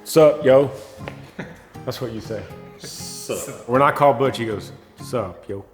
Sup, yo. That's what you say. Sup. When I call Butch, he goes, sup, yo.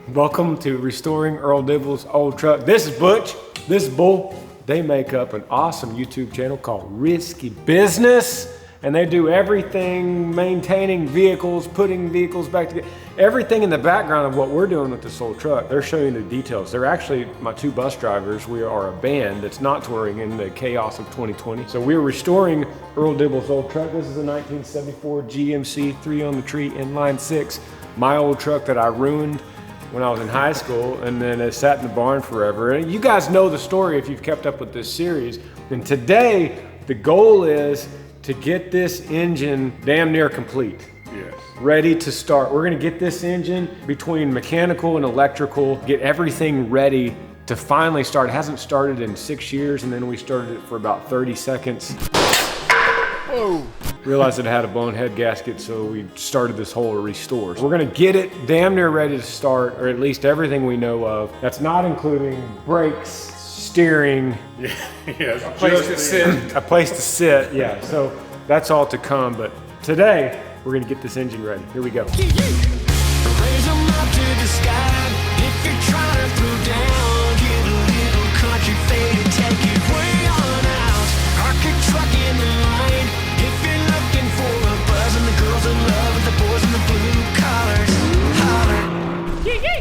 Welcome to Restoring Earl Dibbles' Old Truck. This is Butch. This is Bull. They make up an awesome YouTube channel called Risky Business. And they do everything, maintaining vehicles, putting vehicles back together, everything in the background of what we're doing with this old truck. They're showing you the details. They're actually my two bus drivers. We are a band that's not touring in the chaos of 2020. So we're restoring Earl Dibbles' old truck. This is a 1974 GMC 3 on the tree inline 6. My old truck that I ruined when I was in high school, and then it sat in the barn forever. And you guys know the story if you've kept up with this series. And today, the goal is to get this engine damn near complete. Yes. Ready to start. We're gonna get this engine between mechanical and electrical, get everything ready to finally start. It hasn't started in 6 years, and then we started it for about 30 seconds. Whoa. Realized it had a blown head gasket, so we started this whole restore. We're gonna get it damn near ready to start, or at least everything we know of. That's not including brakes, steering, Yes. a place to sit, yeah. So that's all to come, but today we're gonna get this engine ready. Here we go. Raise 'em up to the sky. If you're trying to throw down, get a little country fade and take it way on out. Park your truck in the line. If you're looking for a buzz and the girls in love with the boys in the blue collars, holler. Yeah, yeah.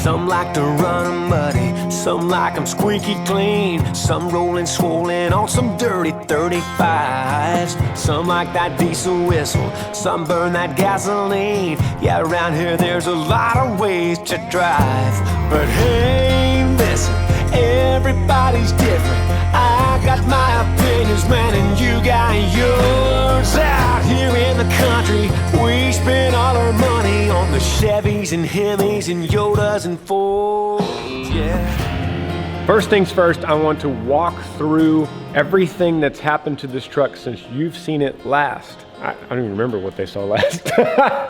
Some like to run 'em muddy, some like 'em squeaky clean, some rolling swollen on some dirty 35s. Some like that diesel whistle, some burn that gasoline. Yeah, around here there's a lot of ways to drive. But hey, listen, everybody's different. I got my opinions, man, and you got yours. Out here in the country, we spend all our money on the Chevys and Hemis and Yodas and Fords, yeah. First things first, I want to walk through everything that's happened to this truck since you've seen it last. I don't even remember what they saw last.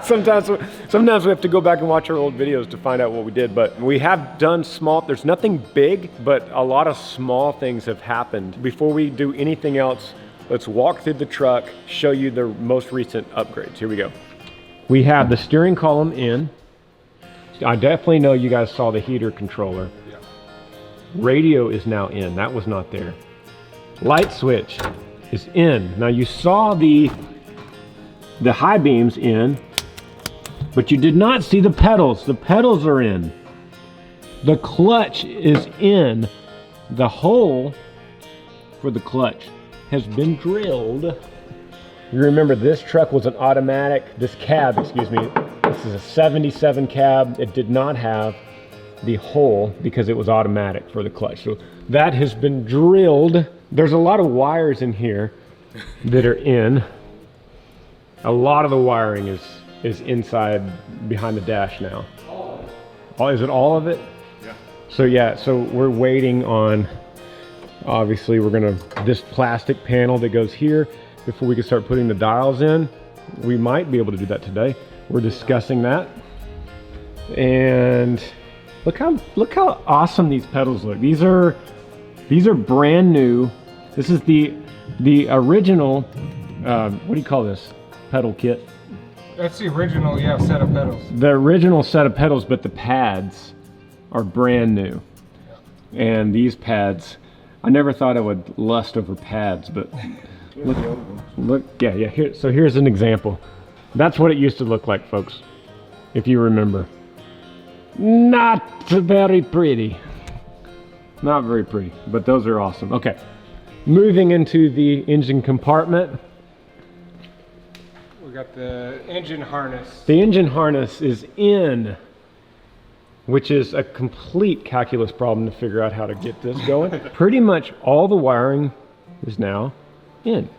Sometimes we have to go back and watch our old videos to find out what we did, but we have done small, there's nothing big, but a lot of small things have happened. Before we do anything else, let's walk through the truck, show you the most recent upgrades. Here we go. We have the steering column in. I definitely know you guys saw the heater controller. Yeah. Radio is now in, that was not there. Light switch is in. Now you saw the high beams in, but you did not see the pedals. The pedals are in. The clutch is in. The hole for the clutch has been drilled. You remember this truck was an automatic, this cab, excuse me, this is a 77 cab. It did not have the hole because it was automatic for the clutch. So that has been drilled. There's a lot of wires in here that are in. A lot of the wiring is inside behind the dash now. Oh, is it all of it? Yeah. So we're waiting on, obviously this plastic panel that goes here before we can start putting the dials in. We might be able to do that today. We're discussing that. And look how awesome these pedals look. These are brand new. This is the original, what do you call this? Pedal kit. That's the original, yeah, set of pedals. The original set of pedals, but the pads are brand new. Yeah. And these pads, I never thought I would lust over pads, but look, yeah. So here's an example. That's what it used to look like, folks, if you remember. Not very pretty. Not very pretty, but those are awesome. Okay, moving into the engine compartment. We got the engine harness. The engine harness is in, which is a complete calculus problem to figure out how to get this going. Pretty much all the wiring is now in,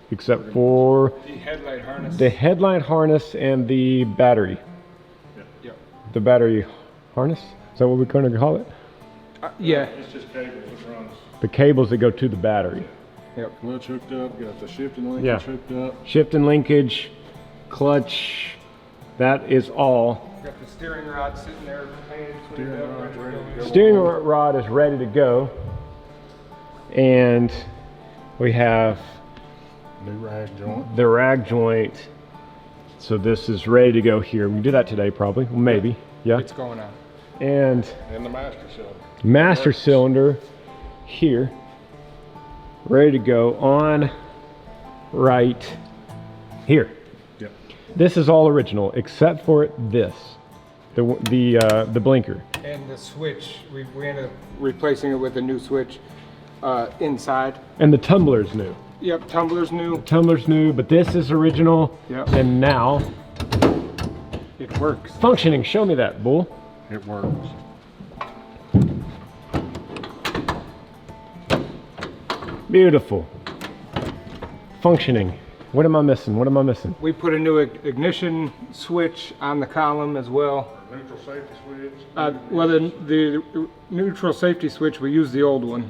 except for The headlight harness. the headlight harness and the battery. Yep. The battery harness? Is that what we're going to call it? Yeah. It's just cable that runs. The cables that go to the battery. Yep. Clutch hooked up, got the shifting linkage Yeah. hooked up. Shift and linkage, clutch, that is all. Got the steering rod sitting there. Steering rod is ready to go. And we have New rag joint. the rag joint. So this is ready to go here. We can do that today probably, maybe, yeah. It's going on. And And the master cylinder. master cylinder here, ready to go on right here. Yep. This is all original except for this, the blinker. And the switch, we ended up replacing it with a new switch inside. And the tumbler's new. Yep, tumbler's new. Tumbler's new, but this is original. Yep. And now It works. functioning. Show me that, Bull. It works. Beautiful. Functioning. What am I missing? What am I missing? We put a new ignition switch on the column as well. Neutral safety switch. Well, the neutral safety switch, we used the old one.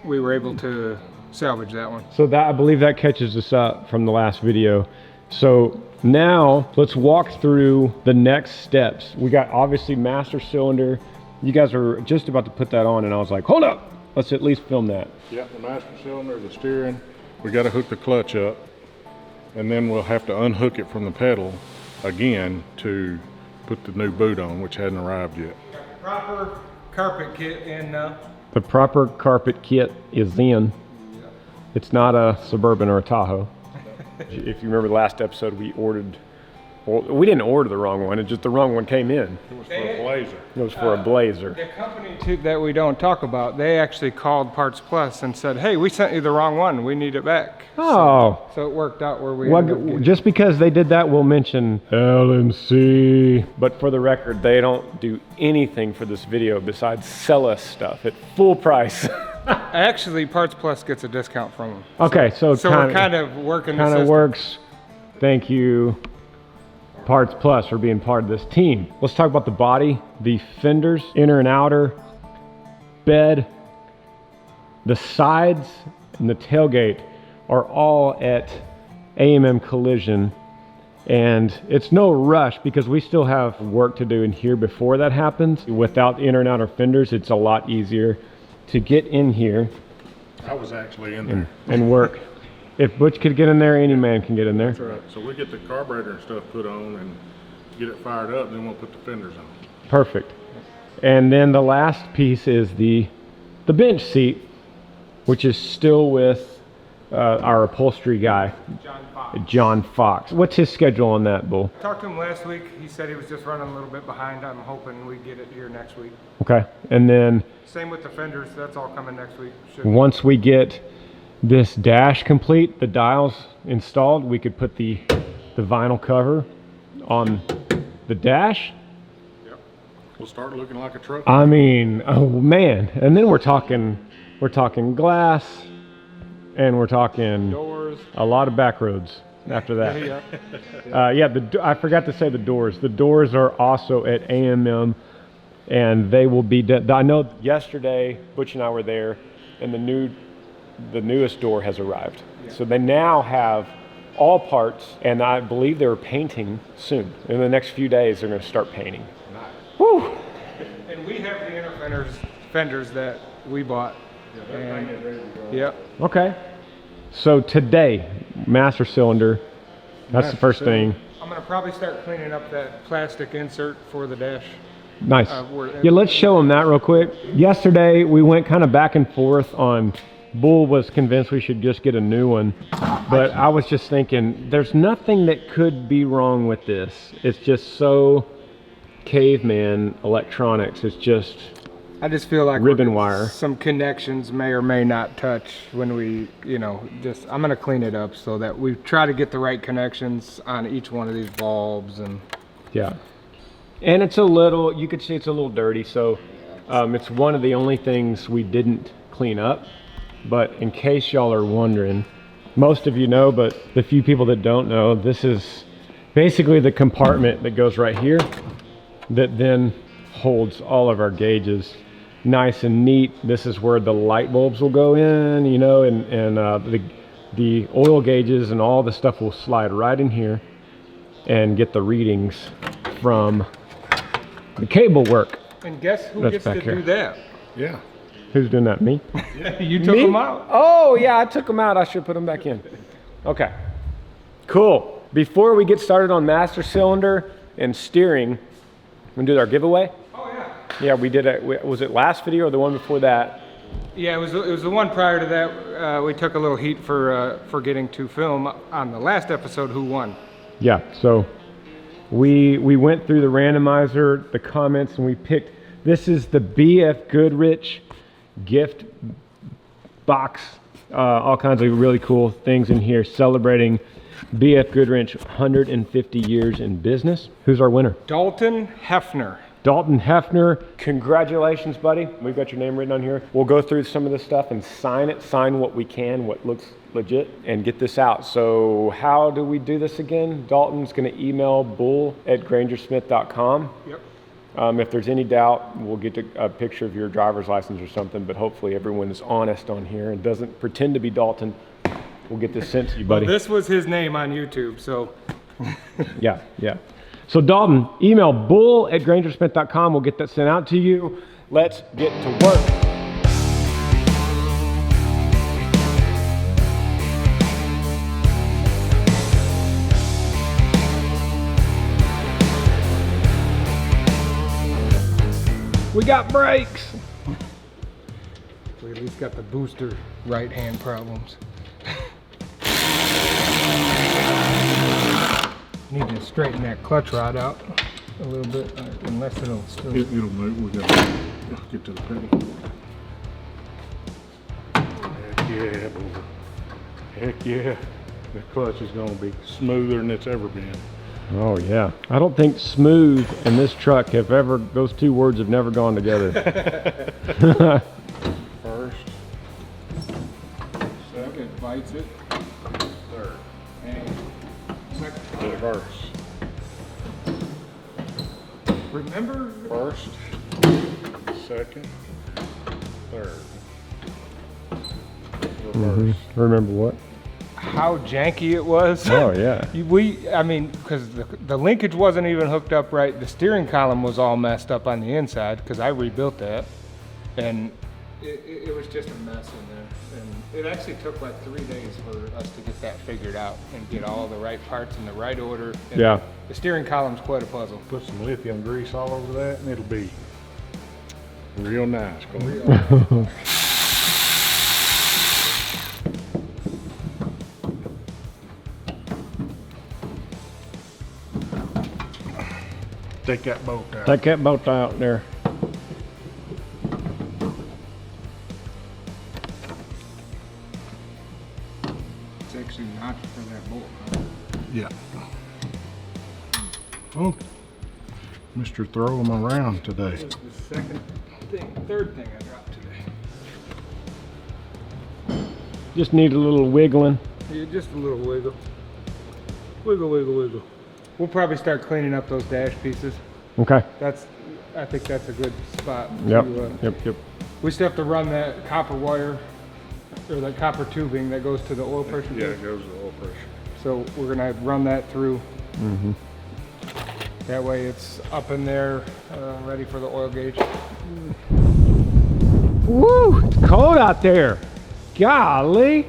We were able to salvage that one. So that, I believe that catches us up from the last video. So now let's walk through the next steps. We got obviously master cylinder. You guys are just about to put that on and I was like, hold up, let's at least film that. Yep, the master cylinder, the steering. We got to hook the clutch up, and then we'll have to unhook it from the pedal again to put the new boot on, which hadn't arrived yet. Proper carpet kit in now. The proper carpet kit is in. It's not a Suburban or a Tahoe. If you remember the last episode, we ordered, well, we didn't order the wrong one, it's just the wrong one came in. It was for a Blazer. It was for a Blazer. The company that we don't talk about, they actually called Parts Plus and said, hey, we sent you the wrong one, we need it back. Oh, So it worked out where we ended up well, getting just because they did that, we'll mention LMC. But for the record, they don't do anything for this video besides sell us stuff at full price. Actually, Parts Plus gets a discount from them. Okay, so We're kind of working the kind of system. works. Thank you, Parts Plus, for being part of this team. Let's talk about the body, the fenders, inner and outer, bed, the sides, and the tailgate are all at AMM Collision. And it's no rush because we still have work to do in here before that happens. Without the inner and outer fenders, it's a lot easier to get in here I was actually in there. and work. If Butch could get in there, any man can get in there. That's right. So we get the carburetor and stuff put on and get it fired up, then we'll put the fenders on. Perfect. And then the last piece is the bench seat, which is still with our upholstery guy, John Fox. What's his schedule on that, Bull? Talked to him last week. He said he was just running a little bit behind. I'm hoping we get it here next week. Okay. And then Same with the fenders. That's all coming next week. once we get this dash complete, the dials installed, we could put the vinyl cover on the dash. Yep. We'll start looking like a truck. I mean, oh man. And then we're talking glass, and we're talking Doors. a lot of back roads after that. Yeah. Yeah, I forgot to say the doors. The doors are also at AMM, and they will be done. I know yesterday Butch and I were there, and the newest door has arrived. So they now have all parts, and I believe they're painting soon. In the next few days, they're going to start painting. Nice. Woo! And we have the inner fenders that we bought. And, yep. Okay. So today, master cylinder. That's the first thing. I'm gonna probably start cleaning up that plastic insert for the dash. Nice. Yeah, let's show them that real quick. Yesterday, we went kind of back and forth on. Bull was convinced we should just get a new one, but I was just thinking, there's nothing that could be wrong with this. It's just so caveman electronics. It's just I just feel like ribbon wire. some connections may or may not touch when we, I'm gonna clean it up so that we try to get the right connections on each one of these bulbs. And Yeah. And it's a little, you could see it's a little dirty, so it's one of the only things we didn't clean up. But in case y'all are wondering, most of you know, but the few people that don't know, this is basically the compartment that goes right here that then holds all of our gauges nice and neat. This is where the light bulbs will go in, and the oil gauges and all the stuff will slide right in here. and get the readings from the cable work. And guess who That's gets to back here. do that? Yeah. Who's doing that? Me? You took them out. Oh, yeah, I took them out. I should put them back in. Okay. Cool. Before we get started on master cylinder and steering, we're going to do our giveaway. Oh, yeah. Yeah, we did it. Was it last video or the one before that? Yeah, it was the one prior to that. We took a little heat for getting to film on the last episode who won. Yeah, so we went through the randomizer, the comments, and we picked, this is the BF Goodrich Gift Box. All kinds of really cool things in here celebrating BF Goodrich 150 years in business. Who's our winner? Dalton Hefner. Dalton Hefner, congratulations, buddy. We've got your name written on here. We'll go through some of this stuff and sign it, sign what we can, what looks legit, and get this out. So how do we do this again? Dalton's gonna email bull@grangersmith.com. Yep. If there's any doubt, we'll get a picture of your driver's license or something, but hopefully everyone is honest on here and doesn't pretend to be Dalton. We'll get this sent to you, buddy. Well, this was his name on YouTube, so. Yeah. So Dalton, email bull@grangersmith.com. We'll get that sent out to you. Let's get to work. We got brakes. We at least got the booster right hand problems. Need to straighten that clutch rod out a little bit, unless it'll still. It'll move. We gotta get to the pedal. Heck yeah, boy. Heck yeah. The clutch is gonna be smoother than it's ever been. Oh yeah. I don't think smooth and this truck have ever, those two words have never gone together. First, Second, bites it. third, And second. reverse. Remember? First, second, third. Reverse. Remember what? How janky it was. Oh yeah. I mean, because the linkage wasn't even hooked up right. The steering column was all messed up on the inside because I rebuilt that, and it was just a mess in there. And it actually took like 3 days for us to get that figured out and get all the right parts in the right order. And Yeah. the steering column's quite a puzzle. Put some lithium grease all over that and it'll be real nice. Take that bolt out. Take that bolt out there. It's actually notched for that bolt. Huh? Yeah. Oh, Mr. Throw 'em around today. This is the third thing I dropped today. Just need a little wiggling. Yeah, just a little wiggle. Wiggle, wiggle, wiggle. We'll probably start cleaning up those dash pieces. Okay. I think that's a good spot. Yep. To, Yep. We still have to run that copper wire, or that copper tubing that goes to the oil pressure. Yeah, gauge. it goes to oil pressure. So we're gonna run that through. That way it's up in there, ready for the oil gauge. Woo! It's cold out there. Golly.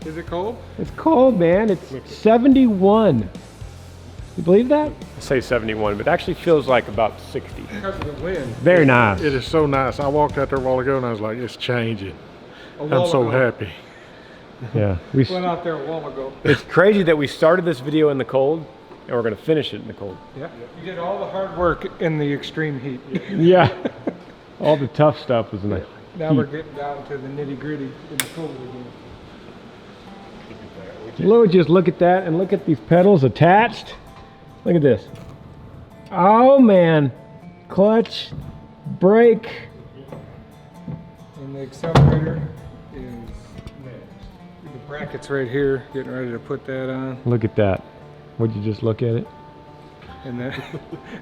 Is it cold? It's cold, man. It's 71. You believe that? I say 71, but it actually feels like about 60. Because of the wind. Very nice. It is so nice. I walked out there a while ago and I was like, it's changing. A while I'm so ago. happy. Yeah. Went out there a while ago. It's crazy that we started this video in the cold and we're going to finish it in the cold. Yeah. You did all the hard work in the extreme heat. Yeah. All the tough stuff was in the Now we're getting down to the nitty gritty in the cold again. Lou, just look at that and look at these pedals attached. Look at this. Oh man. Clutch, brake. And the accelerator is next. The bracket's right here, getting ready to put that on. Look at that. Would you just look at it? And then,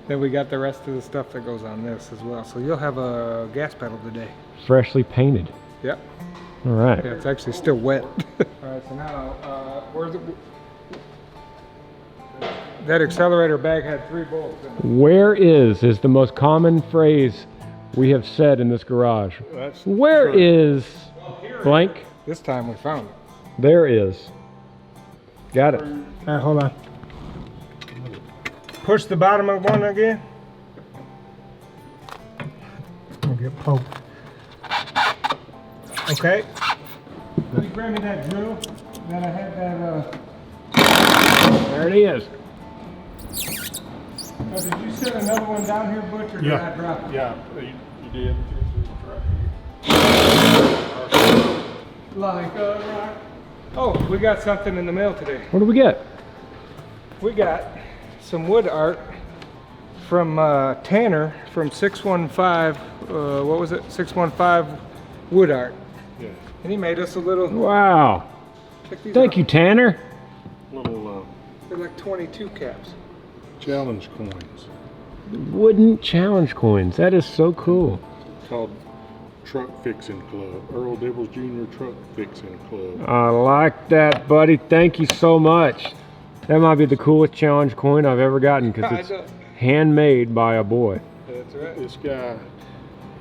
then we got the rest of the stuff that goes on this as well. So you'll have a gas pedal today. Freshly painted. Yep. All right. Yeah, it's actually still wet. All right, so now, where's it? That accelerator bag had 3 bolts in it. Where is the most common phrase we have said in this garage. That's Where true. is blank? This time we found it. There is. Got it. All right, hold on. Push the bottom of one again. I'll get poked. Okay. Can you grab me that drill that I had that, There it is. oh, did you set another one down here, Butch, or did I drop it? Yeah, you did. Like a rock. Oh, we got something in the mail today. What do we get? We got some wood art from Tanner from 615, what was it? 615 Wood Art. Yeah. And he made us a little, Wow. check these Thank out. you, Tanner. Little They're like 22 caps. challenge coins Wooden challenge coins. That is so cool. called Truck Fixing Club. Earl Dibbles Jr. Truck Fixing Club. I like that, buddy. Thank you so much. That might be the coolest challenge coin I've ever gotten because it's handmade by a boy. That's right. This guy,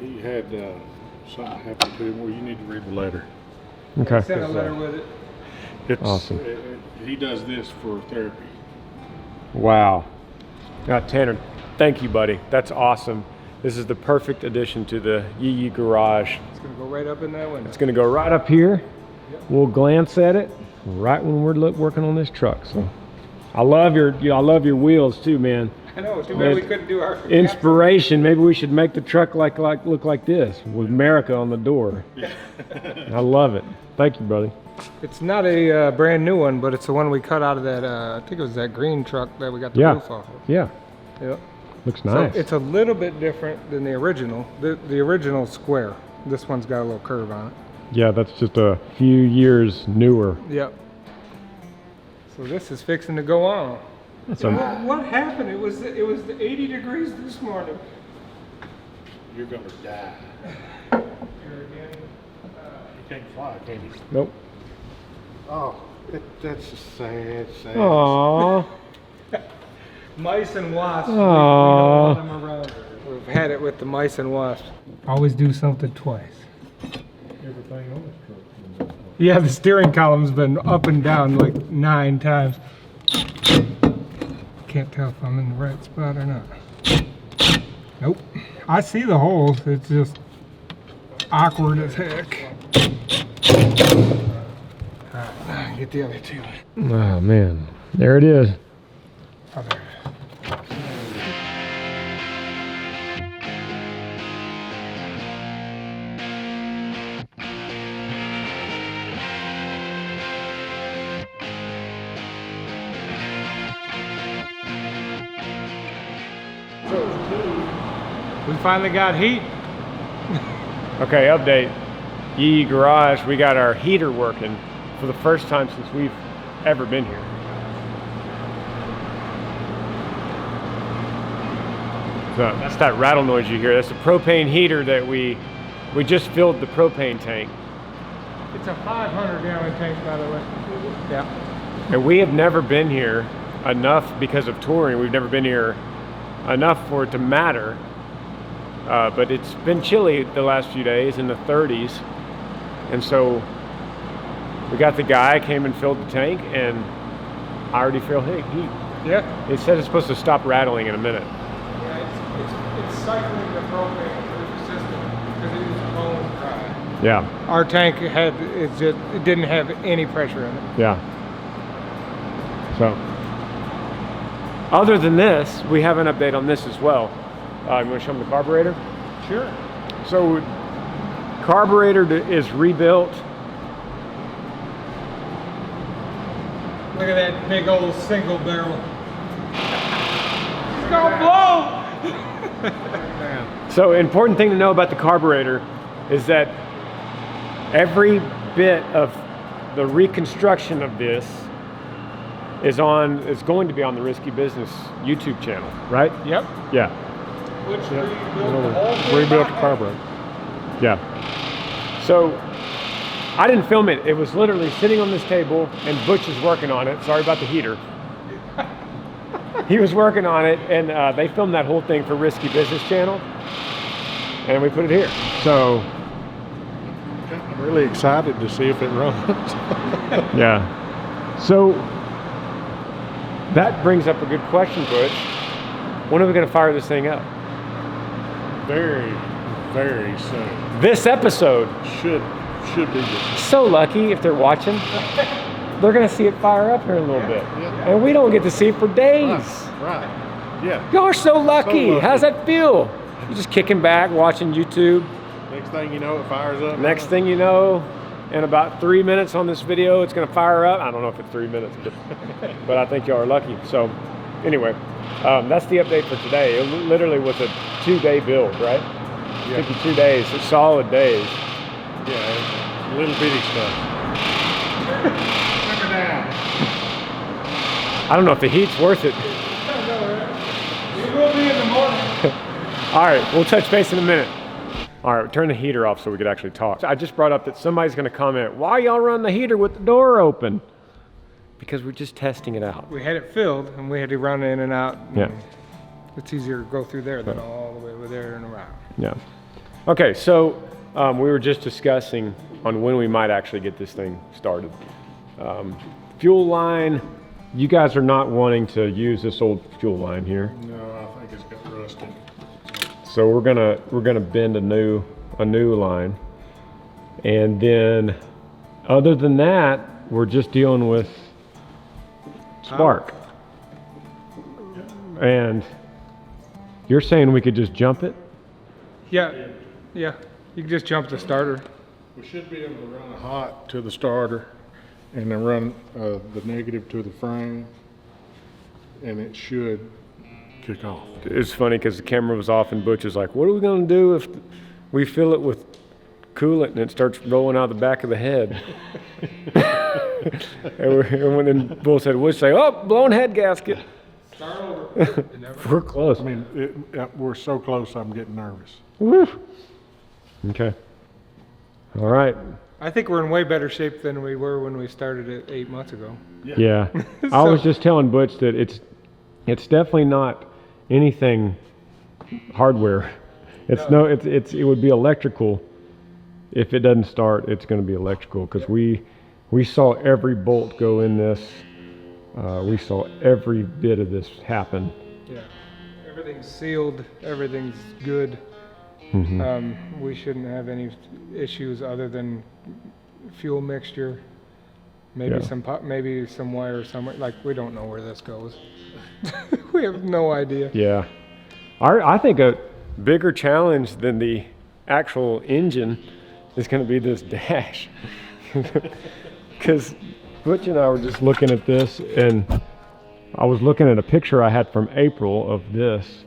he had something happen to him. Well, you need to read the letter. Okay. Sent a letter with it. It's, Awesome. He does this for therapy. Wow. Tanner, thank you, buddy. That's awesome. This is the perfect addition to the Yee Garage. It's gonna go right up in that window. It's going to go right up here. We'll glance at it right when we're working on this truck. So, I love your wheels too, man. I know. Too bad we couldn't do our Inspiration. Maybe we should make the truck look like this with America on the door. I love it. Thank you, buddy. It's not a brand new one, but it's the one we cut out of that. I think it was that green truck that we got the Yeah. roof off of. Yeah. Yep. Looks So nice. it's a little bit different than the original. The original's square. This one's got a little curve on it. Yeah, that's just a few years newer. Yep. So this is fixing to go on. That's What happened? It was 80 degrees this morning. You're gonna die. Here again. You can't fly, can you? Nope. Oh, that's a sad. Aww. Mice and wasps. Aw. We don't want them around. We've had it with the mice and wasps. Always do something twice. Everything on this truck. Yeah, the steering column's been up and down like 9 times. Can't tell if I'm in the right spot or not. Nope. I see the holes. It's just awkward as heck. Alright, get the other 2. Oh man, there it is. Oh, there. We finally got heat. Okay, update. Yee Garage, we got our heater working for the first time since we've ever been here. So that's that rattle noise you hear. That's the propane heater that we just filled the propane tank. It's a 500-gallon tank, by the way. Yeah. And we have never been here enough because of touring. We've never been here enough for it to matter. But it's been chilly the last few days in the 30s. And so we got the guy, came and filled the tank, and I already feel heat. Yeah. It said it's supposed to stop rattling in a minute. Yeah, it's cycling the propane through the system because it is bone dry. Yeah, Our tank it didn't have any pressure in it. yeah. So, other than this, we have an update on this as well. You want to show them the carburetor? Sure. So, carburetor is rebuilt. Look at that big old single barrel. It's gonna blow! So, important thing to know about the carburetor is that every bit of the reconstruction of this is going to be on the Risky Business YouTube channel, right? Yep. Yeah. Which rebuilt the whole thing. Rebuilt the carburetor. Yeah. So I didn't film it. It was literally sitting on this table and Butch is working on it. Sorry about the heater. he was working on it, and they filmed that whole thing for Risky Business Channel, and we put it here. So I'm really excited to see if it runs. yeah. So that brings up a good question, Butch. When are we going to fire this thing up? Very, very soon. This episode. Should be this. So lucky if they're watching. They're going to see it fire up here in a little bit. Yeah. And we don't get to see it for days. Right. Yeah. Y'all are so lucky. So lucky. How's that feel? You're just kicking back, watching YouTube. Next thing you know, it fires up. Next thing you know, in about 3 minutes on this video, it's going to fire up. I don't know if it's 3 minutes, but I think y'all are lucky. So anyway, that's the update for today. It literally was a 2-day build, right? Yeah. 52 days, it's solid days. Yeah, little bitty stuff. Turn it down. I don't know if the heat's worth it. It will be in the morning. All right, we'll touch base in a minute. All right, turn the heater off so we could actually talk. I just brought up that somebody's going to comment, why y'all run the heater with the door open? Because we're just testing it out. We had it filled, and we had to run in and out. Yeah. It's easier to go through there than all the way over there and around. Yeah. Okay, so we were just discussing on when we might actually get this thing started. Fuel line, you guys are not wanting to use this old fuel line here. No, I think it's got rust in it. So we're gonna bend a new line, and then other than that, we're just dealing with spark. And you're saying we could just jump it? Yeah. You can just jump the starter. We should be able to run a hot to the starter and then run the negative to the frame, and it should kick off. It's funny because the camera was off and Butch was like, what are we gonna do if we fill it with coolant and it starts rolling out the back of the head? and when Bull said, we'll say, oh, blown head gasket. Start over. We're close. I mean, we're so close, I'm getting nervous. Woo. Okay. All right. I think we're in way better shape than we were when we started it 8 months ago. Yeah. I was just telling Butch that it's definitely not anything hardware. It would be electrical. If it doesn't start, it's going to be electrical because we saw every bolt go in this. We saw every bit of this happen. Yeah. Everything's sealed. Everything's good. Mm-hmm. We shouldn't have any issues other than fuel mixture. Maybe maybe some wire somewhere. Like, we don't know where this goes. We have no idea. Yeah. I think a bigger challenge than the actual engine is going to be this dash. Because Butch and I were just looking at this, and I was looking at a picture I had from April of this.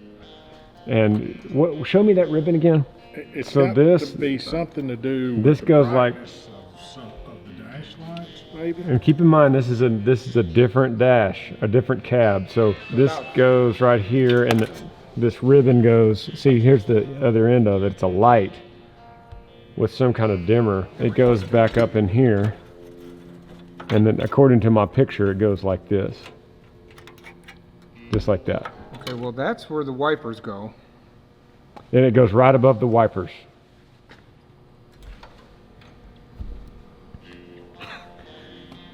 And show me that ribbon again. It's so got this to be something to do. This with goes the like. brightness of the dash lights, maybe. And keep in mind, this is a different dash, a different cab. So this goes right here, and this ribbon goes. See, here's the other end of it. It's a light with some kind of dimmer. It goes back up in here, and then according to my picture, it goes like this, just like that. Okay, well, that's where the wipers go. Then it goes right above the wipers.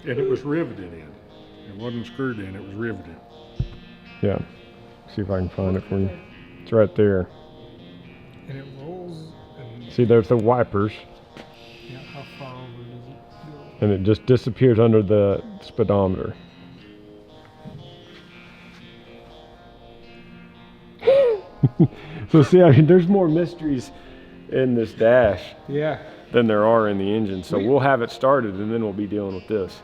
And it was riveted in. It wasn't screwed in, it was riveted. Yeah. See if I can find it for you. It's right there. And it rolls. And See, there's the wipers. yeah, how far over does it go? And it just disappears under the speedometer. So see, I mean, there's more mysteries in this dash Yeah. than there are in the engine. So we'll have it started, and then we'll be dealing with this.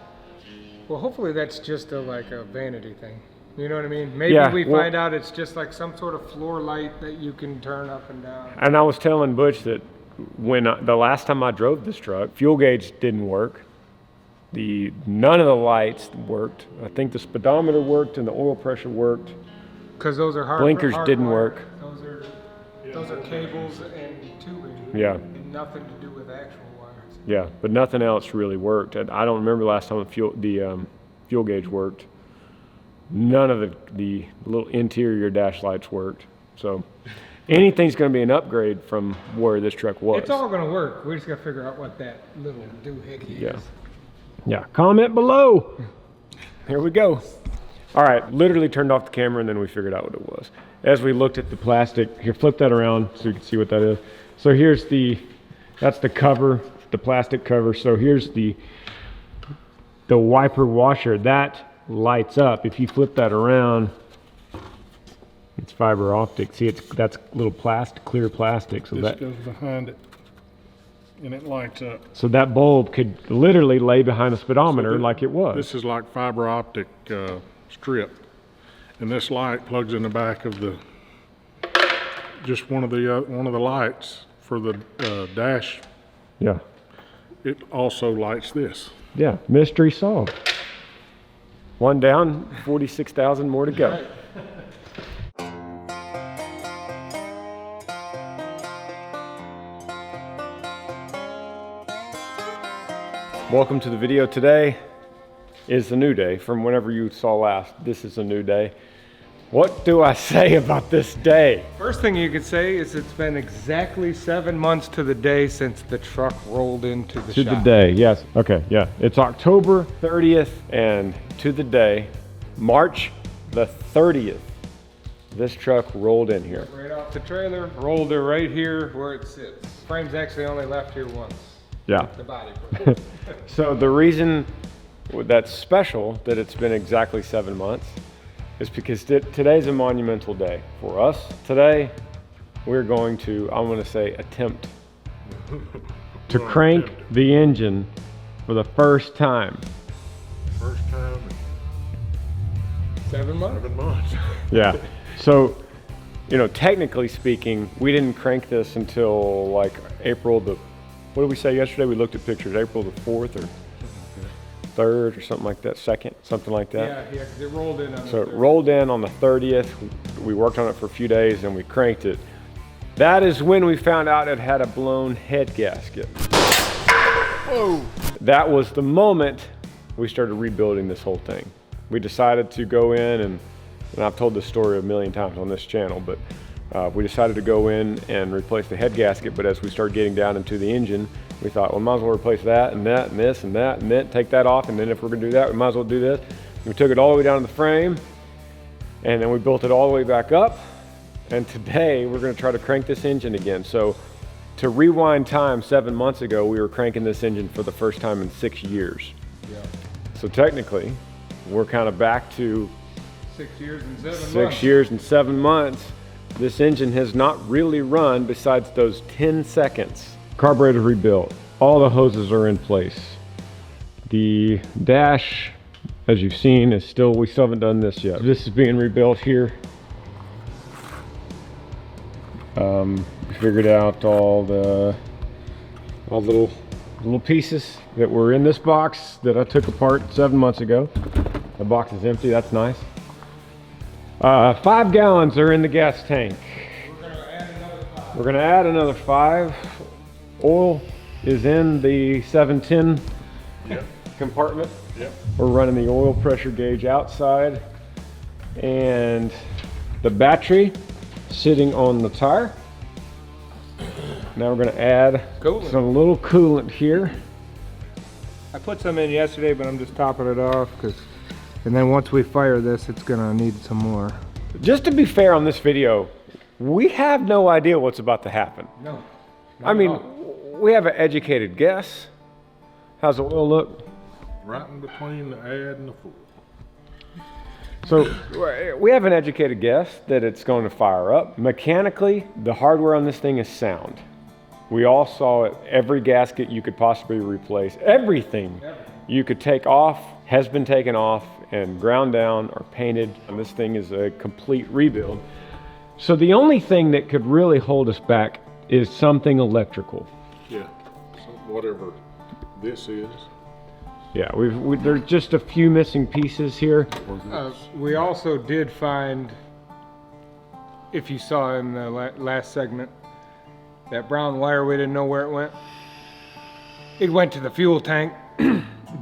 Well, hopefully that's just like a vanity thing. You know what I mean? Maybe Yeah, we well- find out it's just like some sort of floor light that you can turn up and down. And I was telling Butch that the last time I drove this truck, fuel gauge didn't work. None of the lights worked. I think the speedometer worked and the oil pressure worked. Because those are hard. Blinkers hard didn't wire. work. Those are cables and tubing. Yeah. And nothing to do with actual wires. Yeah, but nothing else really worked. And I don't remember the last time the fuel gauge worked. none of the little interior dash lights worked. So anything's going to be an upgrade from where this truck was. It's all gonna work. We just gotta figure out what that little doohickey is. Yeah, comment below. Here we go. All right, literally turned off the camera and then we figured out what it was. As we looked at the plastic, here, flip that around so you can see what that is. So here's that's the cover, the plastic cover. So here's the wiper washer. That lights up. If you flip that around, it's fiber optic. See, that's little plastic, clear plastic. So This that goes behind it, and it lights up. so that bulb could literally lay behind the speedometer So thi- like it was. This is like fiber optic strip, and this light plugs in the back of the just one of the lights for the dash. Yeah. It also lights this. Yeah, mystery solved. One down, 46,000 more to go. Welcome to the video. Today is a new day from whenever you saw last. This is a new day. What do I say about this day? First thing you could say is it's been exactly 7 months to the day since the truck rolled into the To shop. the day, yes. Okay, yeah. It's October 30th, and to the day, March the 30th, this truck rolled in here. Right off the trailer, rolled her right here where it sits. Frame's actually only left here once. Yeah. The body. So the reason that's special that it's been exactly 7 months is because today's a monumental day for us. Today, we're going to, I'm going to say, attempt to crank the engine for the first time. First time 7 months? in 7 months. Yeah. So, you know, technically speaking, we didn't crank this until like April the, what did we say yesterday? We looked at pictures, April the 4th or 3rd or something like that, 2nd, something like that. Yeah, 'cause it rolled in on So the it rolled in on the 30th. We worked on it for a few days and we cranked it. That is when we found out it had a blown head gasket. Whoa! That was the moment we started rebuilding this whole thing. We decided to go in and I've told this story a million times on this channel, but we decided to go in and replace the head gasket. But as we started getting down into the engine, we thought, well, might as well replace that and that and this and that and then take that off. And then if we're gonna do that, we might as well do this. We took it all the way down to the frame and then we built it all the way back up. And today we're gonna try to crank this engine again. So to rewind time, 7 months ago, we were cranking this engine for the first time in 6 years. Yeah. So technically, we're kind of back to 6 years and 7 months. 6 years and 7 months. This engine has not really run besides those 10 seconds. Carburetor rebuilt. All the hoses are in place. The dash, as you've seen, is still, we still haven't done this yet. This is being rebuilt here. We figured out all the little pieces that were in this box that I took apart 7 months ago. The box is empty, that's nice. 5 gallons are in the gas tank. We're gonna add another 5. Oil is in the 710 compartment. Yep. We're running the oil pressure gauge outside and the battery sitting on the tire. Now we're gonna add Coolant. some little coolant here. I put some in yesterday, but I'm just topping it off and then once we fire this, it's gonna need some more. Just to be fair on this video, we have no idea what's about to happen. No. I mean, we have an educated guess. How's the oil look? Right in between the add and the full. So we have an educated guess that it's going to fire up. Mechanically, the hardware on this thing is sound. We all saw it. Every gasket you could possibly replace, everything you could take off has been taken off and ground down or painted. And this thing is a complete rebuild. So the only thing that could really hold us back is something electrical. Yeah. So whatever this is. Yeah, there's just a few missing pieces here. Or this. We also did find, if you saw in the last segment, that brown wire, we didn't know where it went. It went to the fuel tank,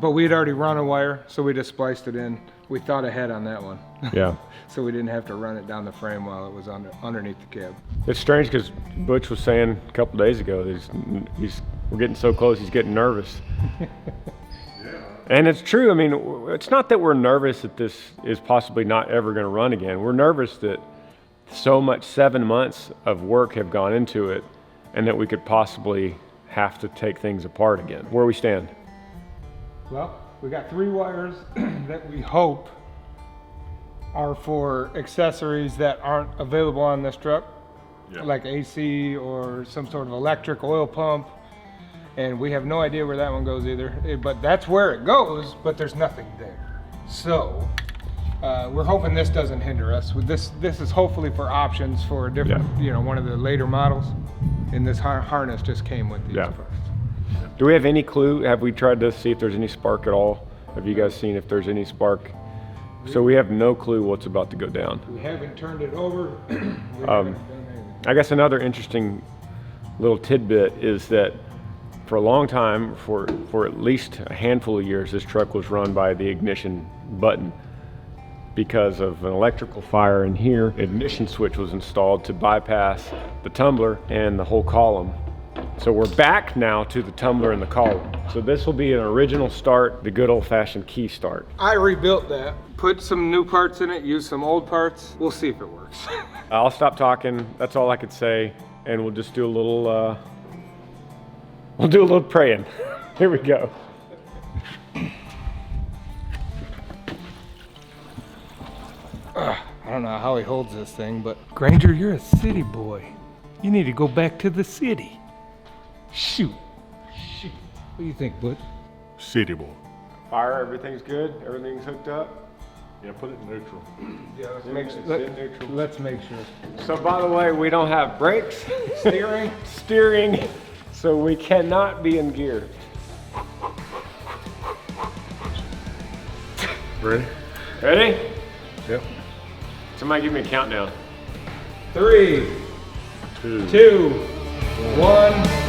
but we had already run a wire, so we just spliced it in. We thought ahead on that one. Yeah. So we didn't have to run it down the frame while it was underneath the cab. It's strange because Butch was saying a couple days ago that we're getting so close, he's getting nervous. And it's true. I mean, it's not that we're nervous that this is possibly not ever going to run again. We're nervous that so much 7 months of work have gone into it and that we could possibly have to take things apart again. Where we stand? Well, we got 3 wires that we hope are for accessories that aren't available on this truck, like AC or some sort of electric oil pump. And we have no idea where that one goes either, but that's where it goes, but there's nothing there. So we're hoping this doesn't hinder us. This is hopefully for options for a different, one of the later models. And this harness just came with these first. Do we have any clue? Have we tried to see if there's any spark at all? Have you guys seen if there's any spark? So we have no clue what's about to go down. We haven't turned it over. I guess another interesting little tidbit is that for a long time, for at least a handful of years, this truck was run by the ignition button. Because of an electrical fire in here, an ignition switch was installed to bypass the tumbler and the whole column. So we're back now to the tumbler and the column. So this will be an original start, the good old-fashioned key start. I rebuilt that, put some new parts in it, used some old parts. We'll see if it works. I'll stop talking. That's all I could say, and we'll just do a little. We'll do a little praying. Here we go. I don't know how he holds this thing, but Granger, you're a city boy. You need to go back to the city. Shoot. What do you think, Butch? City boy. Fire, everything's good? Everything's hooked up? Yeah, put it in neutral. Yeah, Let's make sure. So by the way, we don't have brakes, steering, so we cannot be in gear. Ready? Ready? Yep. Somebody give me a countdown. 3, 2, 1.